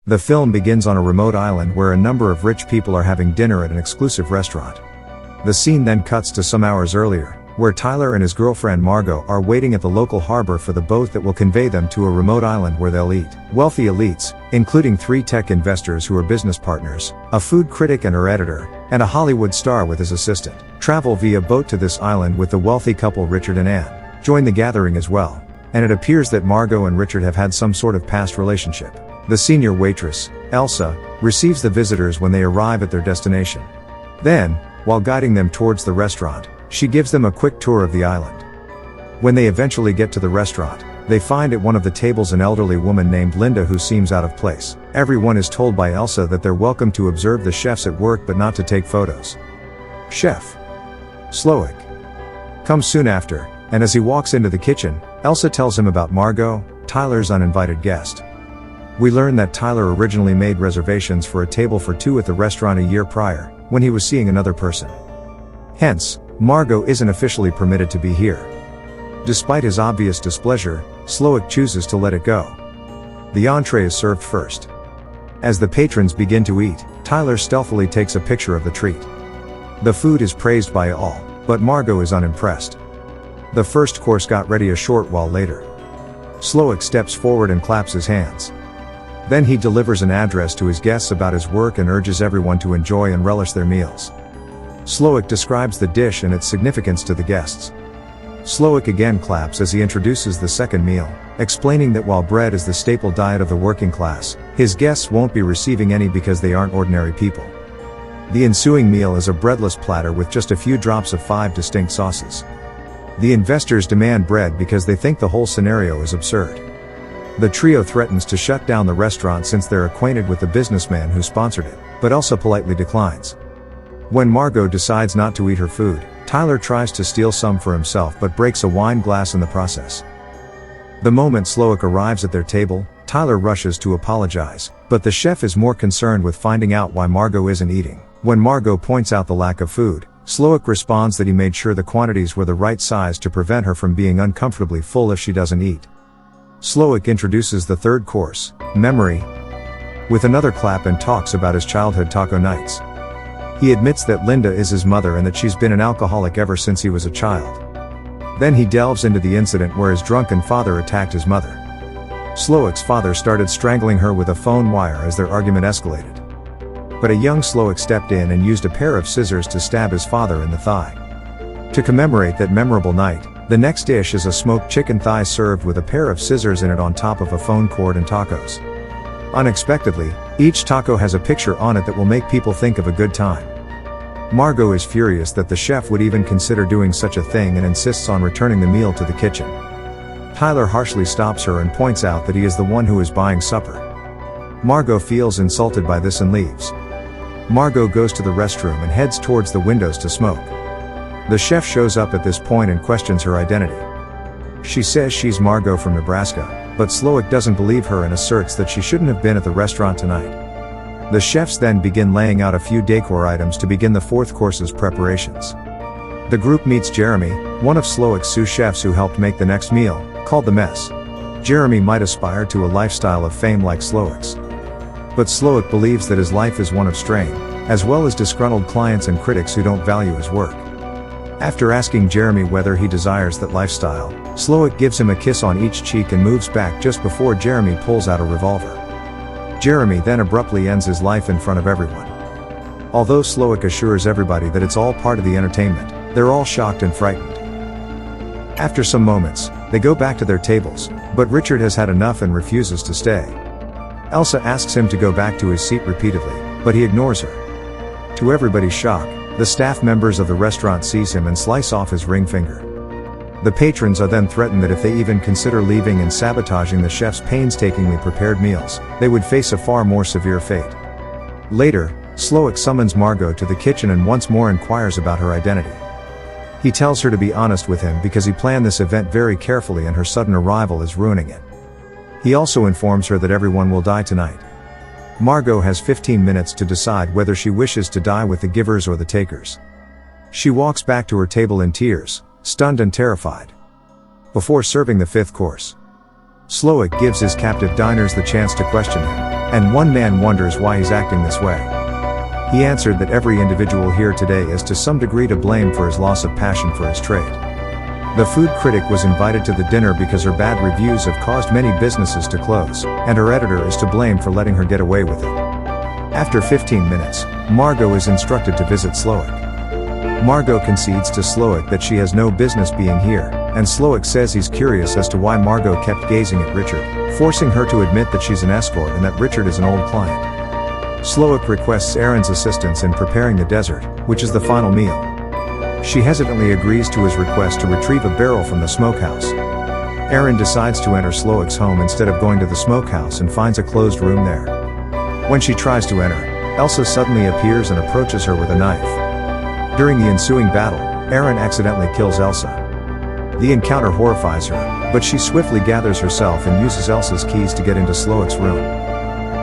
The film begins on a remote island where a number of rich people are having dinner at an exclusive restaurant. The scene then cuts to some hours earlier, where Tyler and his girlfriend Margot are waiting at the local harbor for the boat that will convey them to a remote island where they'll eat. Wealthy elites, including 3 tech investors who are business partners, a food critic and her editor, and a Hollywood star with his assistant, travel via boat to this island with the wealthy couple Richard and Anne join the gathering as well, and it appears that Margot and Richard have had some sort of past relationship. The senior waitress, Elsa, receives the visitors when they arrive at their destination. Then, while guiding them towards the restaurant, she gives them a quick tour of the island. When they eventually get to the restaurant, they find at one of the tables an elderly woman named Linda who seems out of place. Everyone is told by Elsa that they're welcome to observe the chefs at work but not to take photos. Chef Slowick comes soon after, and as he walks into the kitchen, Elsa tells him about Margot, Tyler's uninvited guest. We learn that Tyler originally made reservations for a table for 2 at the restaurant a year prior, when he was seeing another person. Hence, Margot isn't officially permitted to be here. Despite his obvious displeasure, Slowick chooses to let it go. The entree is served first. As the patrons begin to eat, Tyler stealthily takes a picture of the treat. The food is praised by all, but Margot is unimpressed. The first course got ready a short while later. Slowick steps forward and claps his hands. Then he delivers an address to his guests about his work and urges everyone to enjoy and relish their meals. Slowick describes the dish and its significance to the guests. Slowick again claps as he introduces the second meal, explaining that while bread is the staple diet of the working class, his guests won't be receiving any because they aren't ordinary people. The ensuing meal is a breadless platter with just a few drops of 5 distinct sauces. The investors demand bread because they think the whole scenario is absurd. The trio threatens to shut down the restaurant since they're acquainted with the businessman who sponsored it, but Elsa politely declines. When Margot decides not to eat her food, Tyler tries to steal some for himself but breaks a wine glass in the process. The moment Slowick arrives at their table, Tyler rushes to apologize, but the chef is more concerned with finding out why Margot isn't eating. When Margot points out the lack of food, Slowick responds that he made sure the quantities were the right size to prevent her from being uncomfortably full if she doesn't eat. Slowick introduces the third course, Memory, with another clap and talks about his childhood taco nights. He admits that Linda is his mother and that she's been an alcoholic ever since he was a child. Then he delves into the incident where his drunken father attacked his mother. Slowick's father started strangling her with a phone wire as their argument escalated. But a young Slowick stepped in and used a pair of scissors to stab his father in the thigh. To commemorate that memorable night, the next dish is a smoked chicken thigh served with a pair of scissors in it on top of a phone cord and tacos. Unexpectedly, each taco has a picture on it that will make people think of a good time. Margot is furious that the chef would even consider doing such a thing and insists on returning the meal to the kitchen. Tyler harshly stops her and points out that he is the one who is buying supper. Margot feels insulted by this and leaves. Margot goes to the restroom and heads towards the windows to smoke. The chef shows up at this point and questions her identity. She says she's Margot from Nebraska, but Slowick doesn't believe her and asserts that she shouldn't have been at the restaurant tonight. The chefs then begin laying out a few decor items to begin the fourth course's preparations. The group meets Jeremy, one of Slowick's sous chefs who helped make the next meal, called the Mess. Jeremy might aspire to a lifestyle of fame like Slowick's. But Slowick believes that his life is one of strain, as well as disgruntled clients and critics who don't value his work. After asking Jeremy whether he desires that lifestyle, Slowick gives him a kiss on each cheek and moves back just before Jeremy pulls out a revolver. Jeremy then abruptly ends his life in front of everyone. Although Slowick assures everybody that it's all part of the entertainment, they're all shocked and frightened. After some moments, they go back to their tables, but Richard has had enough and refuses to stay. Elsa asks him to go back to his seat repeatedly, but he ignores her. To everybody's shock, the staff members of the restaurant seize him and slice off his ring finger. The patrons are then threatened that if they even consider leaving and sabotaging the chef's painstakingly prepared meals, they would face a far more severe fate. Later, Slowick summons Margot to the kitchen and once more inquires about her identity. He tells her to be honest with him because he planned this event very carefully and her sudden arrival is ruining it. He also informs her that everyone will die tonight. Margot has 15 minutes to decide whether she wishes to die with the givers or the takers. She walks back to her table in tears, stunned and terrified. Before serving the fifth course, Slowick gives his captive diners the chance to question him, and one man wonders why he's acting this way. He answered that every individual here today is to some degree to blame for his loss of passion for his trade. The food critic was invited to the dinner because her bad reviews have caused many businesses to close, and her editor is to blame for letting her get away with it. After 15 minutes, Margot is instructed to visit Slowick. Margot concedes to Slowick that she has no business being here, and Slowick says he's curious as to why Margot kept gazing at Richard, forcing her to admit that she's an escort and that Richard is an old client. Slowick requests Erin's assistance in preparing the dessert, which is the final meal. She hesitantly agrees to his request to retrieve a barrel from the smokehouse. Erin decides to enter Slowick's home instead of going to the smokehouse and finds a closed room there. When she tries to enter, Elsa suddenly appears and approaches her with a knife. During the ensuing battle, Erin accidentally kills Elsa. The encounter horrifies her, but she swiftly gathers herself and uses Elsa's keys to get into Slowick's room.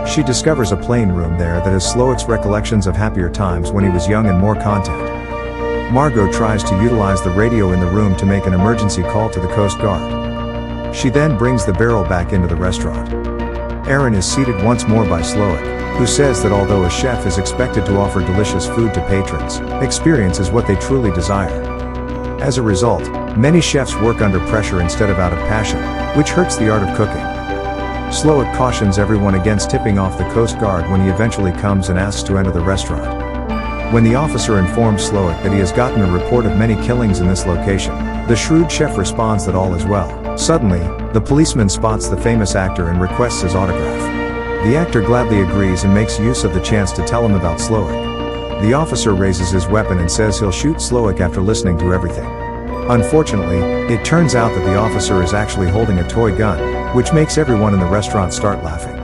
She discovers a plain room there that has Slowick's recollections of happier times when he was young and more content. Margot tries to utilize the radio in the room to make an emergency call to the Coast Guard. She then brings the barrel back into the restaurant. Erin is seated once more by Slowick, who says that although a chef is expected to offer delicious food to patrons, experience is what they truly desire. As a result, many chefs work under pressure instead of out of passion, which hurts the art of cooking. Slowick cautions everyone against tipping off the Coast Guard when he eventually comes and asks to enter the restaurant. When the officer informs Slowick that he has gotten a report of many killings in this location, the shrewd chef responds that all is well. Suddenly, the policeman spots the famous actor and requests his autograph. The actor gladly agrees and makes use of the chance to tell him about Slowick. The officer raises his weapon and says he'll shoot Slowick after listening to everything. Unfortunately, it turns out that the officer is actually holding a toy gun, which makes everyone in the restaurant start laughing.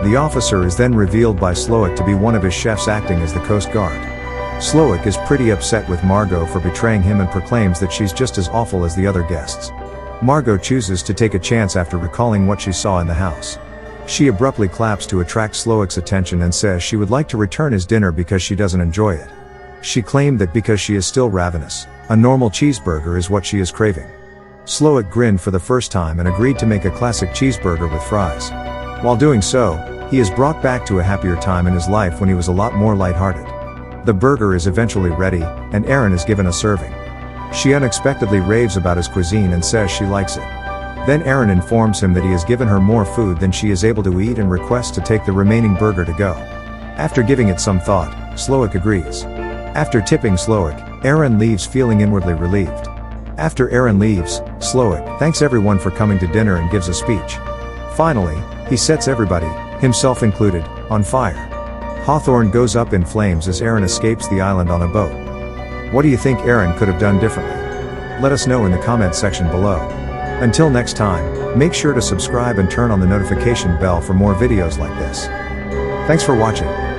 The officer is then revealed by Slowick to be one of his chefs acting as the Coast Guard. Slowick is pretty upset with Margot for betraying him and proclaims that she's just as awful as the other guests. Margot chooses to take a chance after recalling what she saw in the house. She abruptly claps to attract Slowick's attention and says she would like to return his dinner because she doesn't enjoy it. She claimed that because she is still ravenous, a normal cheeseburger is what she is craving. Slowick grinned for the first time and agreed to make a classic cheeseburger with fries. While doing so, he is brought back to a happier time in his life when he was a lot more lighthearted. The burger is eventually ready, and Erin is given a serving. She unexpectedly raves about his cuisine and says she likes it. Then Erin informs him that he has given her more food than she is able to eat and requests to take the remaining burger to go. After giving it some thought, Slowick agrees. After tipping Slowick, Erin leaves feeling inwardly relieved. After Erin leaves, Slowick thanks everyone for coming to dinner and gives a speech. Finally, he sets everybody, himself included, on fire. Hawthorne goes up in flames as Erin escapes the island on a boat. What do you think Erin could have done differently? Let us know in the comments section below. Until next time, make sure to subscribe and turn on the notification bell for more videos like this. Thanks for watching.